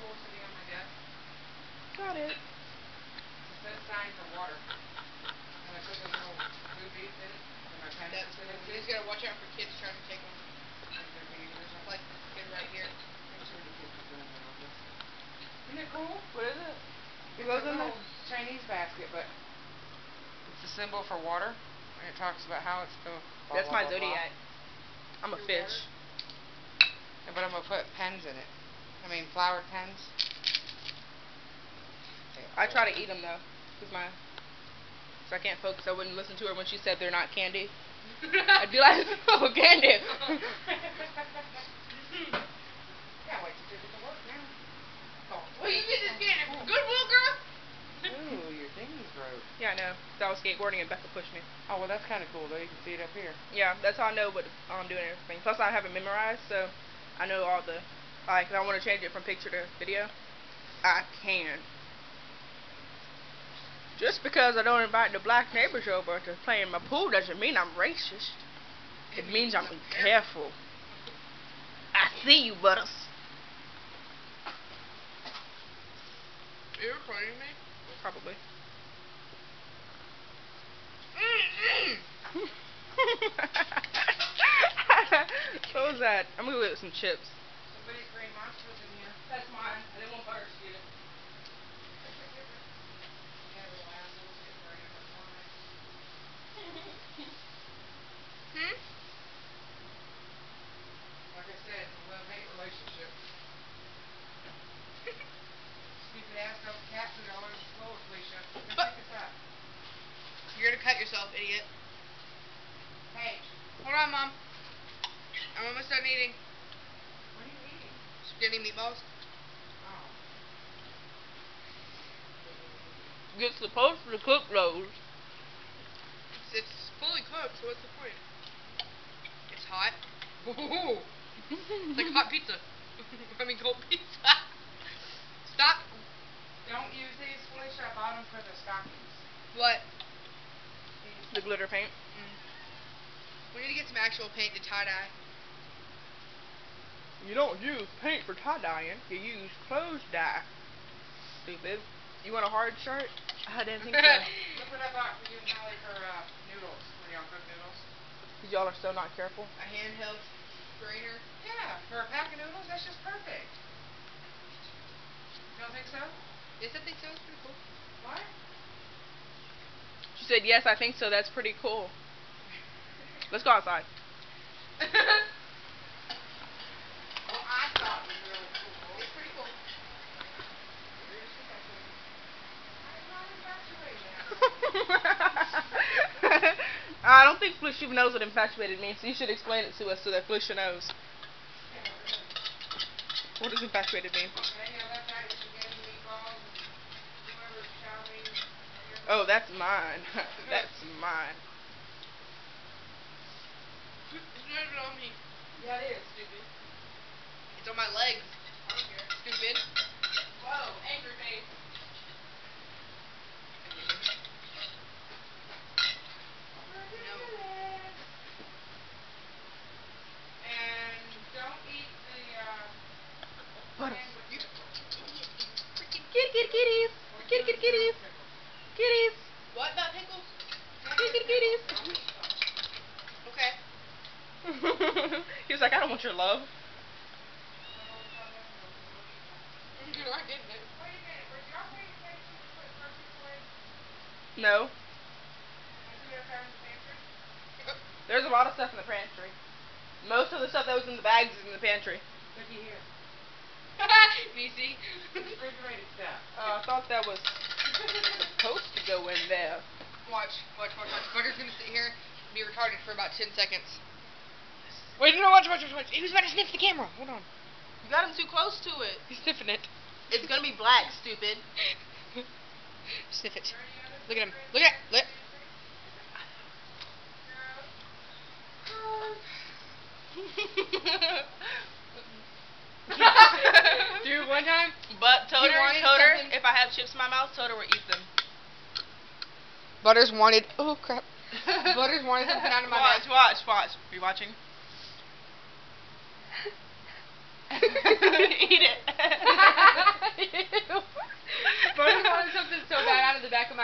tool sitting on my desk. Got it. It's a sign for water. And I put those little food beads in it for my pencils in it. You just gotta watch out for kids trying to take them. Think they're candy or something? Like this kid right here. Make sure the kids are doing well with this. Isn't it cool? What is it? It's a little Chinese basket, but it's a symbol for water. And it talks about how it's the blah, That's blah, my blah, zodiac. blah. I'm a fish. Yeah, but I'm gonna put pens in it. I mean flowered pens. I try to eat them though, cause I can't focus. I wouldn't listen to her when she said they're not candy. I'd be like, oh, candy. Can't wait to take it to work now. Oh, well, you get this candy from Goodwill, girl. Ooh, your thingies broke. Yeah, I know. So I was skateboarding and Becca pushed me. Oh, well, that's kind of cool though. You can see it up here. Yeah, that's how I know what I'm doing and everything. Plus, I have it memorized, so I know all the. Like, if I want to change it from picture to video, I can. Just because I don't invite the black neighbors over to play in my pool doesn't mean I'm racist. It means I'm careful. I see you, Butters. Are you recording me? Probably. What was that? I'm gonna go get some chips. Somebody's green monsters in here. That's mine. I didn't want Butters to get it. Yeah, little assholes getting right in the corner. Like I said, it's a love-hate relationship. Stupid ass dump cat food all over the floor, Fweisha. Come pick us up. You're gonna cut yourself, idiot. Hey. Hold on, Mom. I'm almost done eating. What are you eating? Spaghetti meatballs. Oh. You're supposed to cook those. It's fully cooked, so what's the point? It's hot. Ooh. It's like hot pizza. I mean cold pizza. Stop. Don't use these, Fweisha. I bought them for the stockings. What? The glitter paint. We need to get some actual paint to tie-dye. You don't use paint for tie-dyeing. You use clothes dye. Stupid. You want a hard shirt? I didn't think so. Look what I bought for you and Holly for noodles. When y'all cook noodles. Because y'all are so not careful. A handheld strainer. Yeah, for a pack of noodles, that's just perfect. You don't think so? Yes, I think so. It's pretty cool. What? She said, yes, I think so. That's pretty cool. Let's go outside. Well, I thought it was really cool. It's pretty cool. Weirdest infatuated. I'm not infatuated. I don't think Felicia knows what infatuated means, so you should explain it to us so that Felicia knows. What does infatuated mean? Oh, that's mine. That's mine. It's not even on me. Yeah, it is, stupid. It's on my legs. I don't care. Stupid. Whoa, angry face. No. And don't eat the Butters. You Kitty, kitties. Kitty, kitty, kitties. Kitties. what about pickles? Kitty, kitty, kitties. Okay. He was like, I don't want your love. You're not getting it. Wait a minute, were y'all paying attention to what grocery store No. and who I found in the pantry? There's a lot of stuff in the pantry. Most of the stuff that was in the bags is in the pantry. Looky here. Niecy. Refrigerated stuff. I thought that was supposed to go in there. Watch. Butter's gonna sit here and be retarded for about 10 seconds. Wait, no, watch. He was about to sniff the camera. Hold on. You got him too close to it. He's sniffing it. It's gonna be black, stupid. Sniff it. Look at him. Look at it. Do one time. But Toter, if I have chips in my mouth, Toter will eat them. Butters wanted. Oh crap. Butters wanted something out of my mouth. Watch. Are you watching? Eat it. back of my